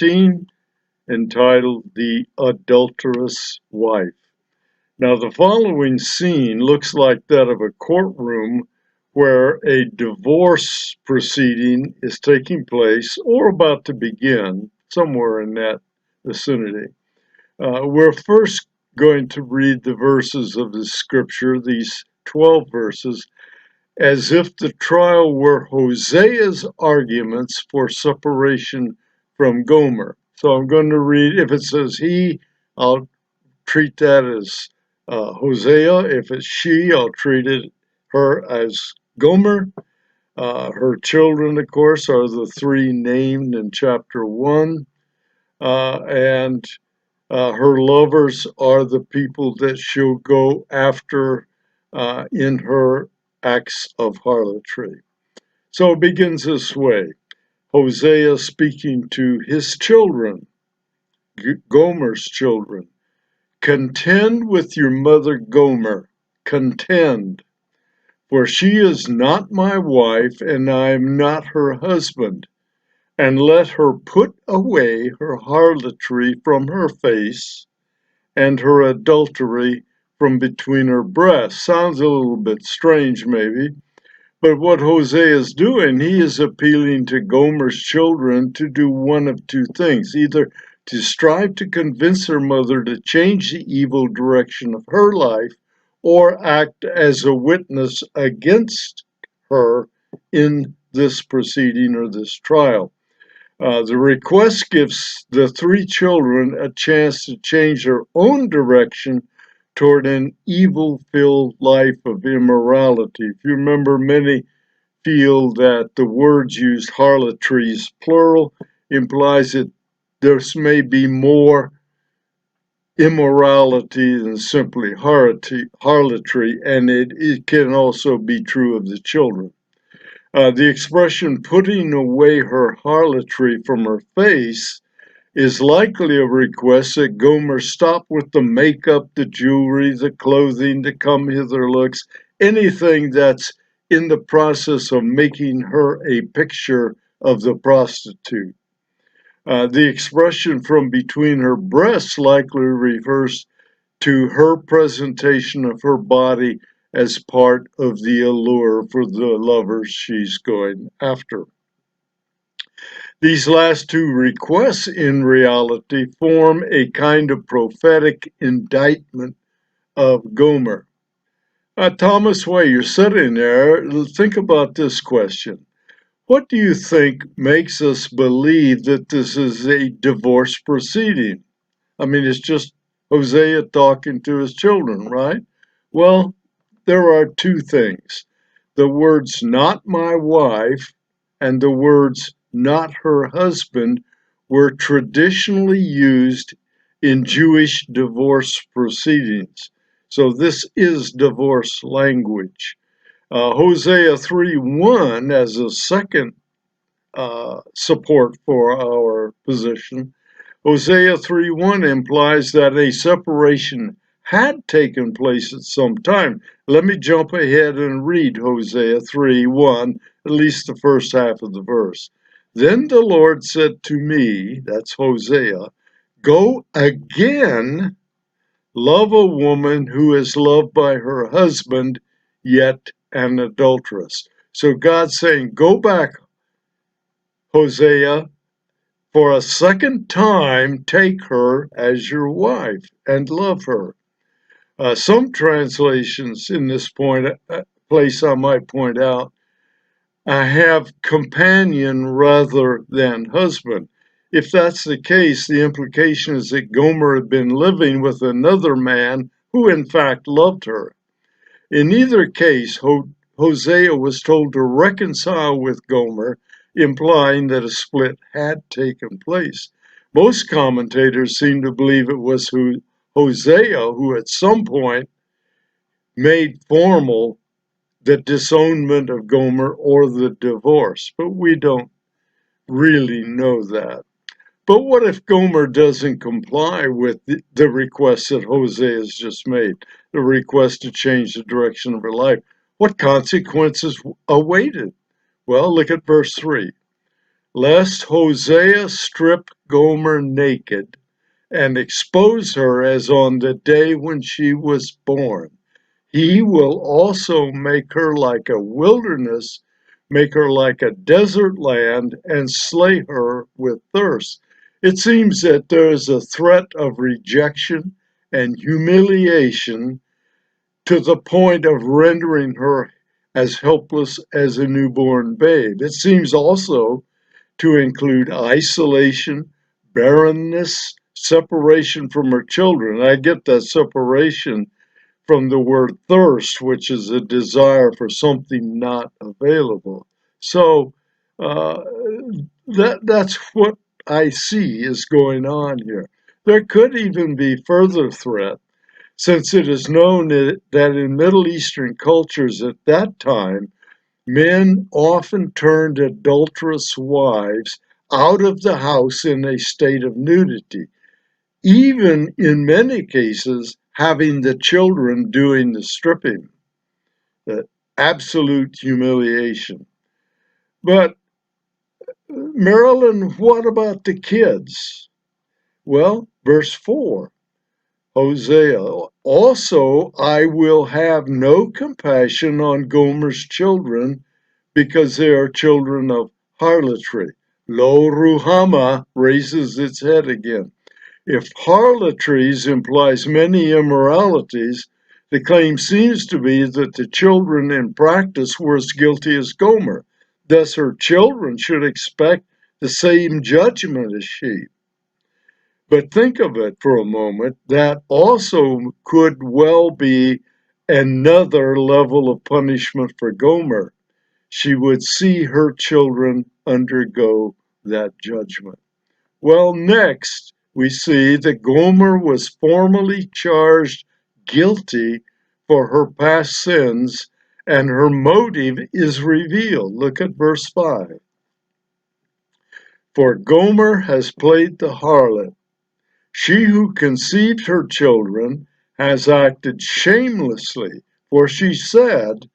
16, entitled The Adulterous Wife. Now, the following scene looks like that of a courtroom where a divorce proceeding is taking place or about to begin, somewhere in that vicinity. We're first going to read the verses of the scripture, these 12 verses, as if the trial were Hosea's arguments for separation from Gomer. So I'm going to read, if it says he, I'll treat that as Hosea. If it's she, I'll treat her as Gomer. Her children, of course, are the three named in chapter 1. And her lovers are the people that she'll go after in her acts of harlotry. So it begins this way. Hosea speaking to his children, Gomer's children. Contend with your mother Gomer, contend, for she is not my wife, and I am not her husband. And let her put away her harlotry from her face, and her adultery from between her breasts. Sounds a little bit strange, maybe, but what Hosea is doing, he is appealing to Gomer's children to do one of two things: either to strive to convince her mother to change the evil direction of her life, or act as a witness against her in this proceeding or this trial. The request gives the three children a chance to change their own direction toward an evil-filled life of immorality. If you remember, many feel that the words used, harlotries, plural, implies that there may be more immorality than simply harlotry, and it can also be true of the children. The expression putting away her harlotry from her face is likely a request that Gomer stop with the makeup, the jewelry, the clothing, the come hither looks, anything that's in the process of making her a picture of the prostitute. The expression from between her breasts likely refers to her presentation of her body as part of the allure for the lovers she's going after. These last two requests, in reality, form a kind of prophetic indictment of Gomer. Thomas Way, you're sitting there. Think about this question. What do you think makes us believe that this is a divorce proceeding? I mean, it's just Hosea talking to his children, right? Well, there are two things. The words not my wife and the words not her husband were traditionally used in Jewish divorce proceedings. So this is divorce language. Hosea 3:1 as a second support for our position. Hosea 3:1 implies that a separation had taken place at some time. Let me jump ahead and read Hosea 3:1, at least the first half of the verse. Then the Lord said to me, that's Hosea, go again, love a woman who is loved by her husband, yet an adulteress. So God's saying, go back, Hosea, for a second time, take her as your wife and love her. Some translations in this place I might point out, have companion rather than husband. If that's the case, the implication is that Gomer had been living with another man who in fact loved her. In either case, Hosea was told to reconcile with Gomer, implying that a split had taken place. Most commentators seem to believe it was Hosea who at some point made formal the disownment of Gomer or the divorce, but we don't really know that. But what if Gomer doesn't comply with the request that Hosea has just made, the request to change the direction of her life? What consequences awaited? Well, look at verse 3. lest Hosea strip Gomer naked and expose her as on the day when she was born. He will also make her like a wilderness, make her like a desert land, and slay her with thirst. It seems that there is a threat of rejection and humiliation to the point of rendering her as helpless as a newborn babe. It seems also to include isolation, barrenness, separation from her children. I get that separation from the word thirst, which is a desire for something not available. So uh, that's what I see is going on here. There could even be further threat, since it is known that in Middle Eastern cultures at that time, men often turned adulterous wives out of the house in a state of nudity, even in many cases having the children doing the stripping, the absolute humiliation. But Marilyn, what about the kids? Well, verse 4, Hosea, also I will have no compassion on Gomer's children because they are children of harlotry. Lo Ruhama raises its head again. If harlotries implies many immoralities, the claim seems to be that the children in practice were as guilty as Gomer. Thus, her children should expect the same judgment as she. But think of it for a moment, that also could well be another level of punishment for Gomer. She would see her children undergo that judgment. Well, next, we see that Gomer was formally charged guilty for her past sins, and her motive is revealed. Look at verse 5. For Gomer has played the harlot. She who conceived her children has acted shamelessly, for she said,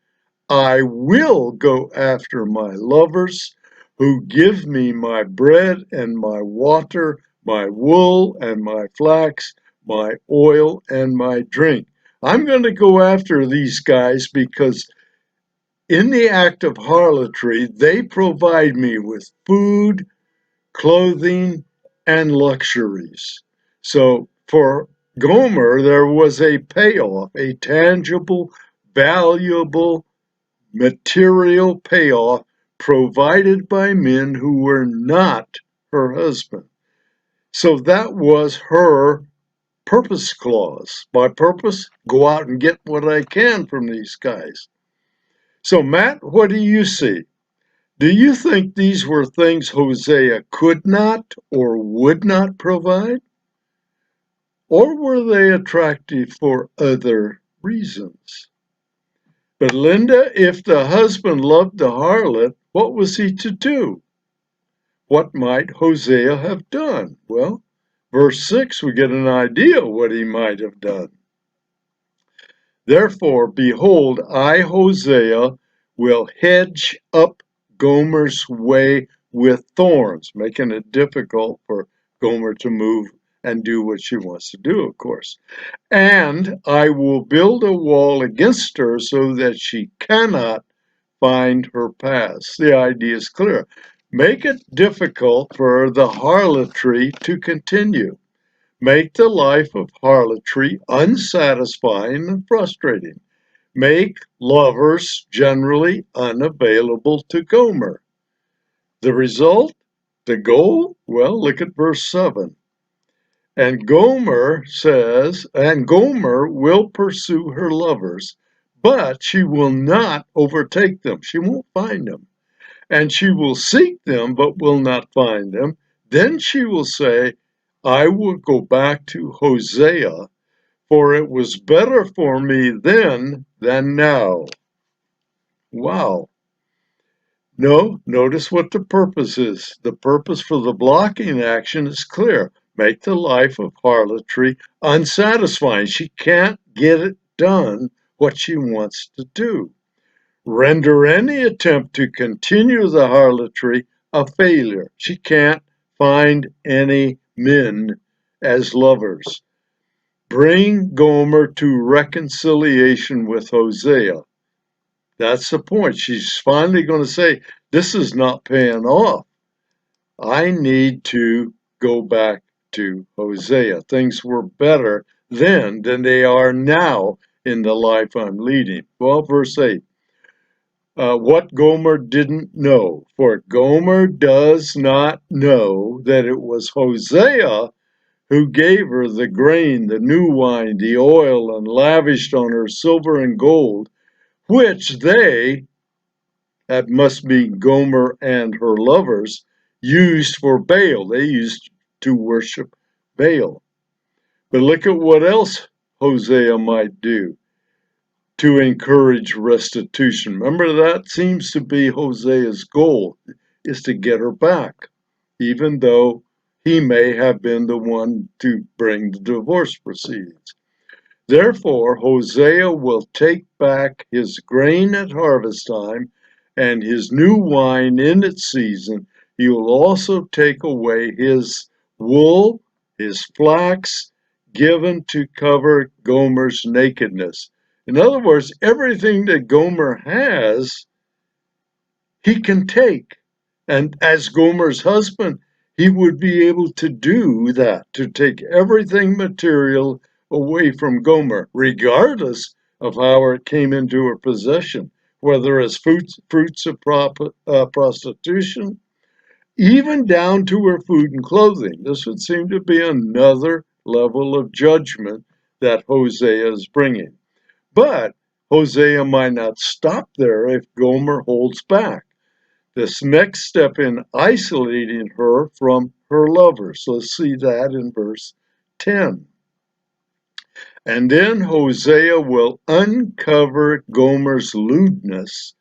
I will go after my lovers who give me my bread and my water, my wool and my flax, my oil and my drink. I'm going to go after these guys because in the act of harlotry, they provide me with food, clothing, and luxuries. So for Gomer, there was a payoff, a tangible, valuable material payoff provided by men who were not her husband. So that was her purpose clause. My purpose, go out and get what I can from these guys. So, Matt, what do you see? Do you think these were things Hosea could not or would not provide? Or were they attractive for other reasons? But Linda, if the husband loved the harlot, what was he to do? What might Hosea have done? Well, verse 6, we get an idea what he might have done. Therefore, behold, I, Hosea, will hedge up Gomer's way with thorns, making it difficult for Gomer to move and do what she wants to do, of course. And I will build a wall against her so that she cannot find her paths. The idea is clear. Make it difficult for the harlotry to continue. Make the life of harlotry unsatisfying and frustrating. Make lovers generally unavailable to Gomer. The result? The goal? Well, look at verse 7. And Gomer says, and Gomer will pursue her lovers, but she will not overtake them. She won't find them. And she will seek them, but will not find them. Then she will say, I will go back to Hosea, for it was better for me then than now. Wow. No, notice what the purpose is. The purpose for the blocking action is clear. Make the life of harlotry unsatisfying. She can't get it done what she wants to do. Render any attempt to continue the harlotry a failure. She can't find any men as lovers. Bring Gomer to reconciliation with Hosea. That's the point. She's finally going to say, this is not paying off. I need to go back to Hosea. Things were better then than they are now in the life I'm leading. Well, verse 8. What Gomer didn't know, for Gomer does not know that it was Hosea who gave her the grain, the new wine, the oil, and lavished on her silver and gold, which they, that must be Gomer and her lovers, used for Baal. They used to worship Baal. But look at what else Hosea might do to encourage restitution. Remember, that seems to be Hosea's goal, is to get her back, even though he may have been the one to bring the divorce proceedings. Therefore, Hosea will take back his grain at harvest time and his new wine in its season. He will also take away his wool, his flax, given to cover Gomer's nakedness. In other words, everything that Gomer has, he can take. And as Gomer's husband, he would be able to do that, to take everything material away from Gomer, regardless of how it came into her possession, whether as fruits of prostitution, even down to her food and clothing. This would seem to be another level of judgment that Hosea is bringing. But Hosea might not stop there if Gomer holds back. This next step in isolating her from her lovers. Let's see that in verse 10. And then Hosea will uncover Gomer's lewdness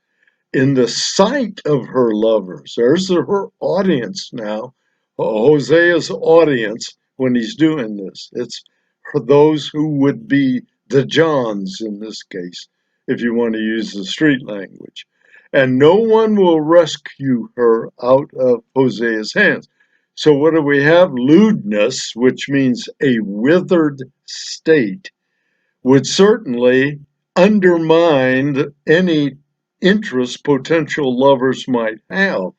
in the sight of her lovers. There's her audience now, Hosea's audience when he's doing this. It's for those who would be the Johns in this case, if you want to use the street language. And no one will rescue her out of Hosea's hands. So what do we have? Lewdness, which means a withered state, would certainly undermine any interest potential lovers might have.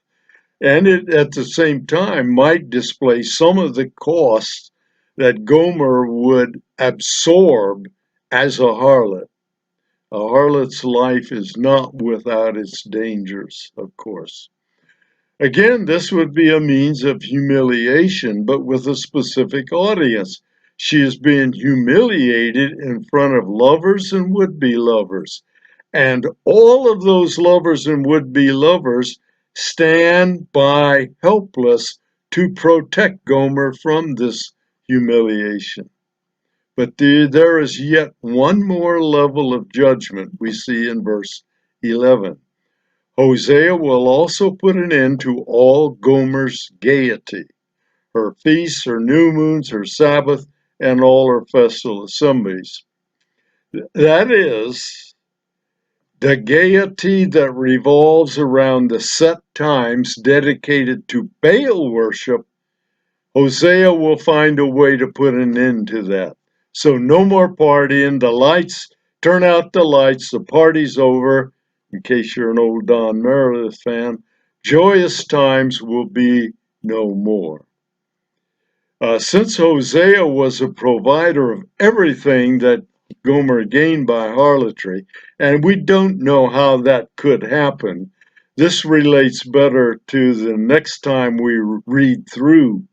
And it, at the same time, might display some of the costs that Gomer would absorb as a harlot. A harlot's life is not without its dangers, of course. Again, this would be a means of humiliation, but with a specific audience. She is being humiliated in front of lovers and would-be lovers. And all of those lovers and would-be lovers stand by helpless to protect Gomer from this humiliation. But there is yet one more level of judgment we see in verse 11. Hosea will also put an end to all Gomer's gaiety, her feasts, her new moons, her Sabbath, and all her festal assemblies. That is, the gaiety that revolves around the set times dedicated to Baal worship. Hosea will find a way to put an end to that. So no more partying, the lights, turn out the lights, the party's over. In case you're an old Don Meredith fan, joyous times will be no more. Since Hosea was a provider of everything that Gomer gained by harlotry, and we don't know how that could happen, this relates better to the next time we read through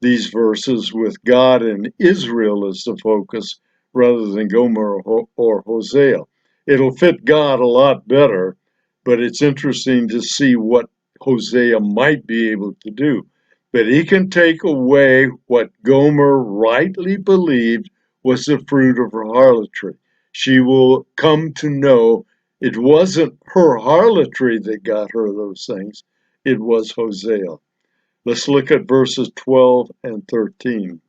these verses with God and Israel as the focus rather than Gomer or Hosea. It'll fit God a lot better, but it's interesting to see what Hosea might be able to do. But he can take away what Gomer rightly believed was the fruit of her harlotry. She will come to know it wasn't her harlotry that got her those things, it was Hosea. Let's look at verses 12 and 13.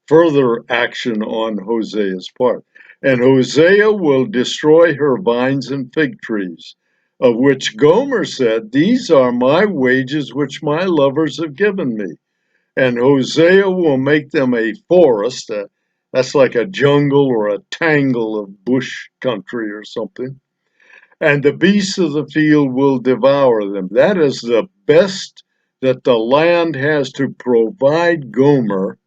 Further action on Hosea's part. And Hosea will destroy her vines and fig trees. of which Gomer said, "These are my wages which my lovers have given me." And Hosea will make them a forest. That's like a jungle or a tangle of bush country or something. And the beasts of the field will devour them. That is the best that the land has to provide Gomer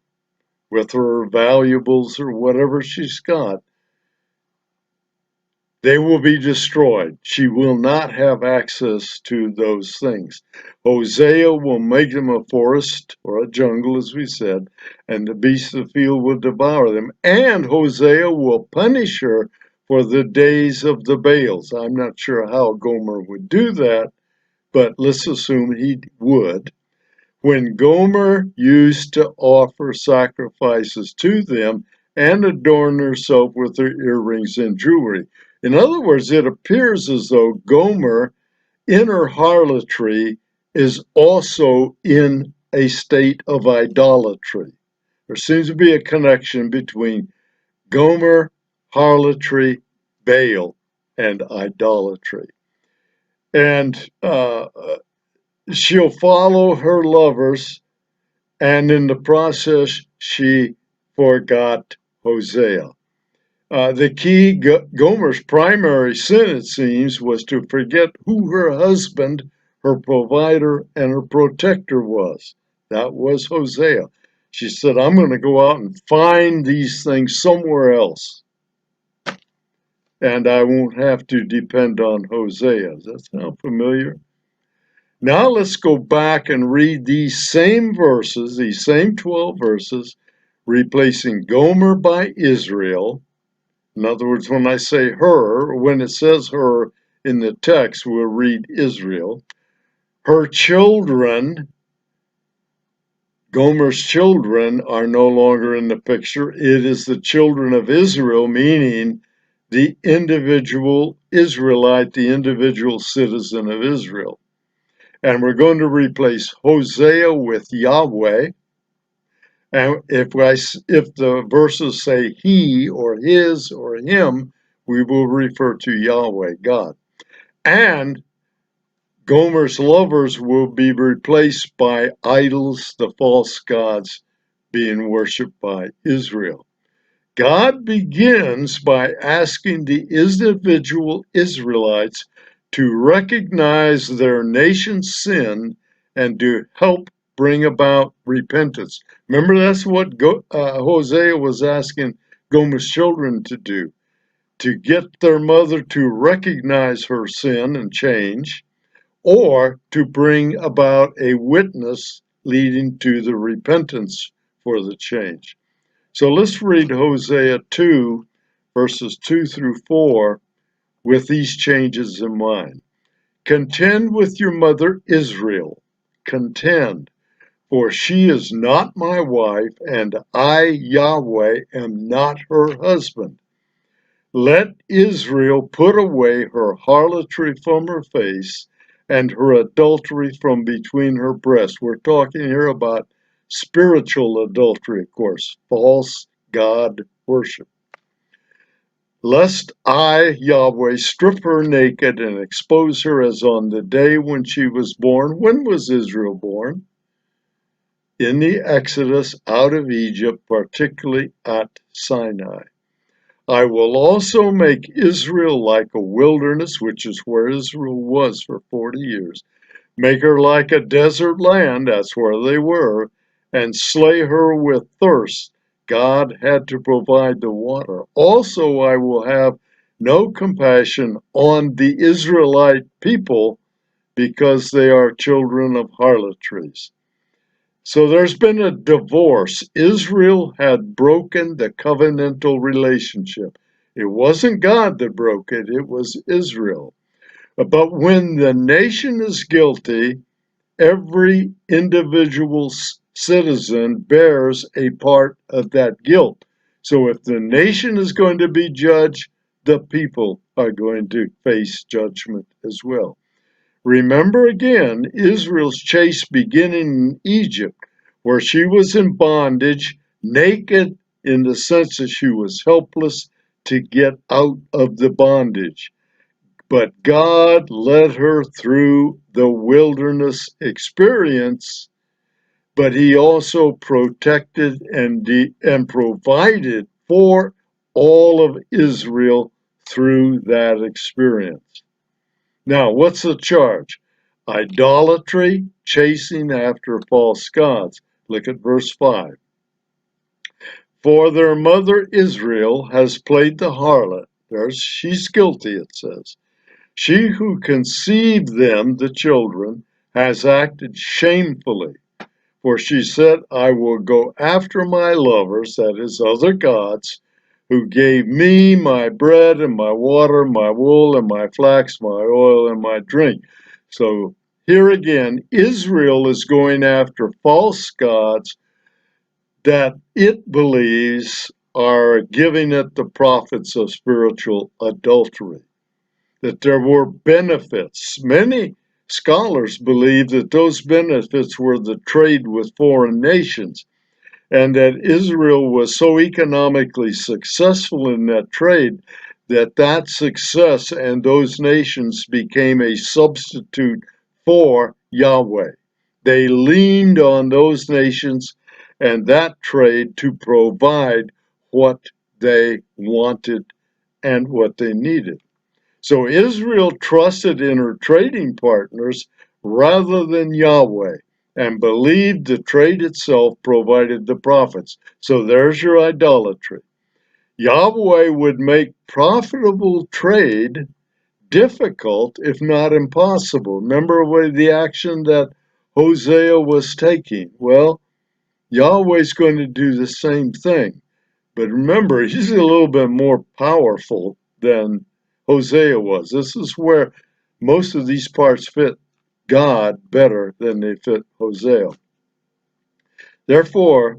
with her valuables or whatever she's got. They will be destroyed. She will not have access to those things. Hosea will make them a forest or a jungle, as we said, and the beasts of the field will devour them. And Hosea will punish her for the days of the Baals. I'm not sure how Gomer would do that, but let's assume he would. When Gomer used to offer sacrifices to them and adorn herself with her earrings and jewelry. In other words, it appears as though Gomer, in her harlotry, is also in a state of idolatry. There seems to be a connection between Gomer, harlotry, Baal, and idolatry. And she'll follow her lovers, and in the process, she forgot Hosea. The key, Gomer's primary sin, it seems, was to forget who her husband, her provider, and her protector was. That was Hosea. She said, "I'm going to go out and find these things somewhere else, and I won't have to depend on Hosea." Does that sound familiar? Now let's go back and read these same verses, these same 12 verses, replacing Gomer by Israel. In other words, when I say her, when it says her in the text, we'll read Israel. Her children, Gomer's children, are no longer in the picture. It is the children of Israel, meaning the individual Israelite, the individual citizen of Israel. And we're going to replace Hosea with Yahweh. And if the verses say he or his or him, we will refer to Yahweh, God. And Gomer's lovers will be replaced by idols, the false gods being worshipped by Israel. God begins by asking the individual Israelites to recognize their nation's sin and to help bring about repentance. Remember, that's what Hosea was asking Gomer's children to do, to get their mother to recognize her sin and change, or to bring about a witness leading to the repentance for the change. So let's read Hosea 2, verses 2 through 4, with these changes in mind. Contend with your mother Israel. Contend, for she is not my wife, and I, Yahweh, am not her husband. Let Israel put away her harlotry from her face, and her adultery from between her breasts. We're talking here about spiritual adultery, of course, false God worship. Lest I, Yahweh, strip her naked and expose her as on the day when she was born. When was Israel born? In the Exodus out of Egypt, particularly at Sinai. I will also make Israel like a wilderness, which is where Israel was for 40 years. Make her like a desert land, that's where they were, and slay her with thirst. God had to provide the water. Also, I will have no compassion on the Israelite people because they are children of harlotries. So there's been a divorce. Israel had broken the covenantal relationship. It wasn't God that broke it, it was Israel. But when the nation is guilty, every individual citizen bears a part of that guilt. So if the nation is going to be judged, the people are going to face judgment as well. Remember again Israel's chase beginning in Egypt, where she was in bondage, naked in the sense that she was helpless to get out of the bondage. But God led her through the wilderness experience, but he also protected and provided for all of Israel through that experience. Now, what's the charge? Idolatry, chasing after false gods. Look at verse 5. For their mother Israel has played the harlot. She's guilty, it says. She who conceived them, the children, has acted shamefully. For she said, I will go after my lovers, that is, other gods, who gave me my bread and my water, my wool and my flax, my oil and my drink. So here again, Israel is going after false gods that it believes are giving it the profits of spiritual adultery, that there were benefits. Many scholars believe that those benefits were the trade with foreign nations, and that Israel was so economically successful in that trade that that success and those nations became a substitute for Yahweh. They leaned on those nations and that trade to provide what they wanted and what they needed. So Israel trusted in her trading partners rather than Yahweh and believed the trade itself provided the profits. So there's your idolatry. Yahweh would make profitable trade difficult, if not impossible. Remember the action that Hosea was taking? Well, Yahweh's going to do the same thing. But remember, he's a little bit more powerful than Hosea was. This is where most of these parts fit God better than they fit Hosea. Therefore,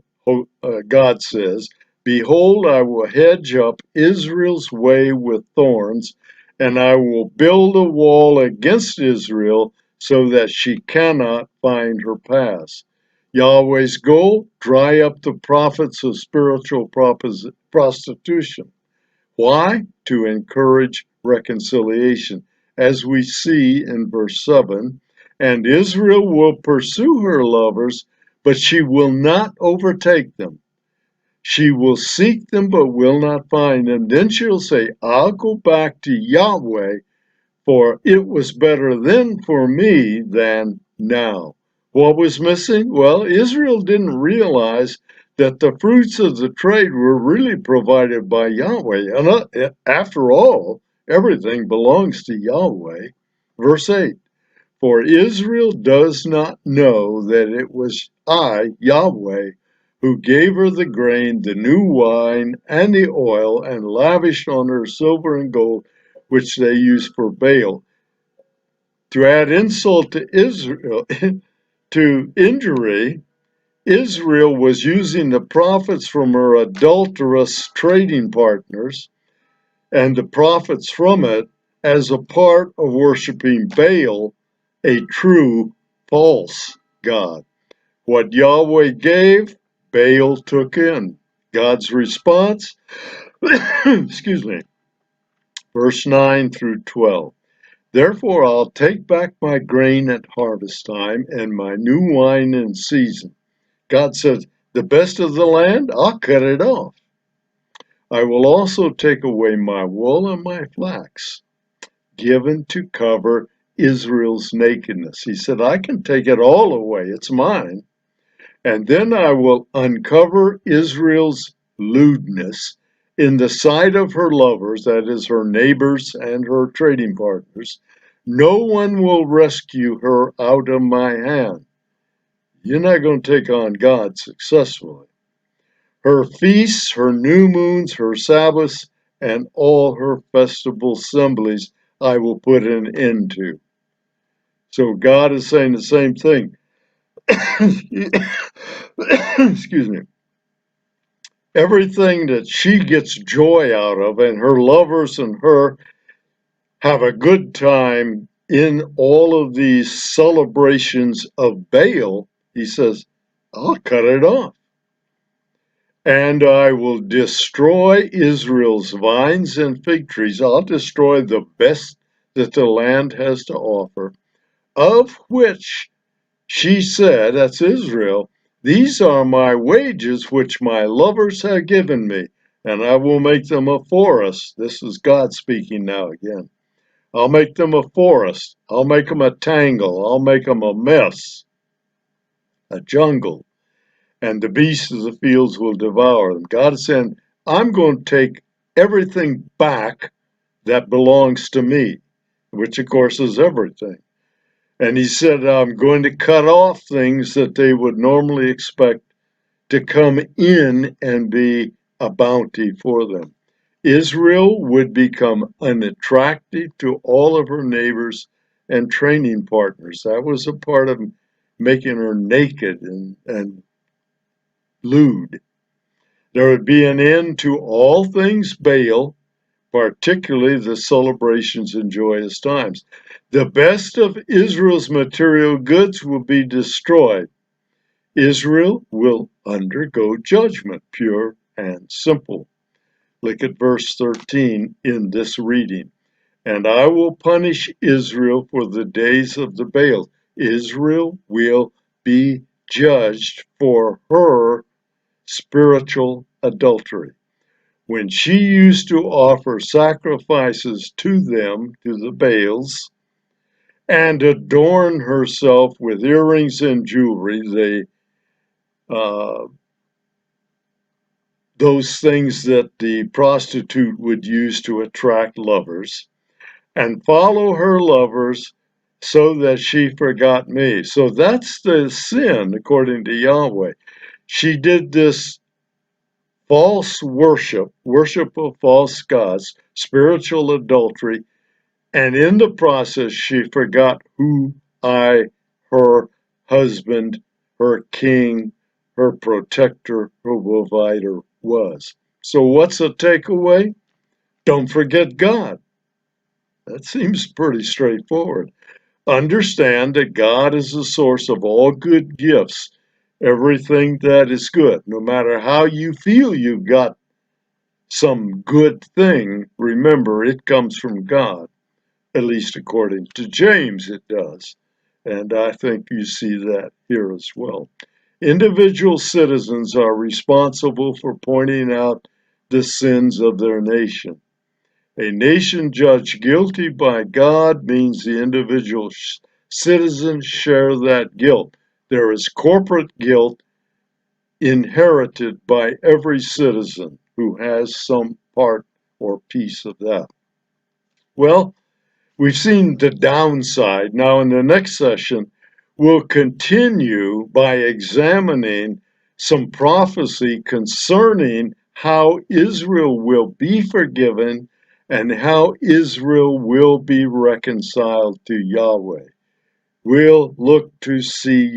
God says, Behold, I will hedge up Israel's way with thorns, and I will build a wall against Israel so that she cannot find her paths. Yahweh's goal, dry up the profits of spiritual prostitution. Why? To encourage reconciliation. As we see in verse 7, and Israel will pursue her lovers, but she will not overtake them. She will seek them, but will not find them. Then she'll say, I'll go back to Yahweh, for it was better then for me than now. What was missing? Well, Israel didn't realize that the fruits of the trade were really provided by Yahweh. And after all, everything belongs to Yahweh. Verse 8, For Israel does not know that it was I, Yahweh, who gave her the grain, the new wine, and the oil, and lavished on her silver and gold, which they used for Baal. To add insult to Israel, to injury, Israel was using the profits from her adulterous trading partners and the profits from it as a part of worshiping Baal, a true false god. What Yahweh gave, Baal took in. God's response, excuse me, verse 9 through 12. Therefore I'll take back my grain at harvest time and my new wine in season. God says, the best of the land, I'll cut it off. I will also take away my wool and my flax, given to cover Israel's nakedness. He said, I can take it all away, it's mine. And then I will uncover Israel's lewdness in the sight of her lovers, that is, her neighbors and her trading partners. No one will rescue her out of my hand. You're not going to take on God successfully. Her feasts, her new moons, her Sabbaths, and all her festival assemblies I will put an end to. So God is saying the same thing. Excuse me. Everything that she gets joy out of and her lovers and her have a good time in all of these celebrations of Baal, he says, I'll cut it off. And I will destroy Israel's vines and fig trees. I'll destroy the best that the land has to offer, of which she said, that's Israel, these are my wages which my lovers have given me, and I will make them a forest. This is God speaking now again. I'll make them a forest. I'll make them a tangle. I'll make them a mess, a jungle, and the beasts of the fields will devour them. God is saying, I'm going to take everything back that belongs to me, which of course is everything. And he said, I'm going to cut off things that they would normally expect to come in and be a bounty for them. Israel would become unattractive to all of her neighbors and training partners. That was a part of making her naked and lewd. There would be an end to all things Baal, particularly the celebrations and joyous times. The best of Israel's material goods will be destroyed. Israel will undergo judgment, pure and simple. Look at verse 13 in this reading. And I will punish Israel for the days of the Baal. Israel will be judged for her spiritual adultery. When she used to offer sacrifices to them, to the Baals, and adorn herself with earrings and jewelry, those things that the prostitute would use to attract lovers, and follow her lovers so that she forgot me. So that's the sin, according to Yahweh. She did this false worship, worship of false gods, spiritual adultery, and in the process, she forgot who her husband, her king, her protector, her provider was. So what's the takeaway? Don't forget God. That seems pretty straightforward. Understand that God is the source of all good gifts, everything that is good. No matter how you feel you've got some good thing, remember it comes from God. At least according to James, it does. And I think you see that here as well. Individual citizens are responsible for pointing out the sins of their nation. A nation judged guilty by God means the individual citizens share that guilt. There is corporate guilt inherited by every citizen who has some part or piece of that. Well, we've seen the downside. Now, in the next session, we'll continue by examining some prophecy concerning how Israel will be forgiven and how Israel will be reconciled to Yahweh. We'll look to see you.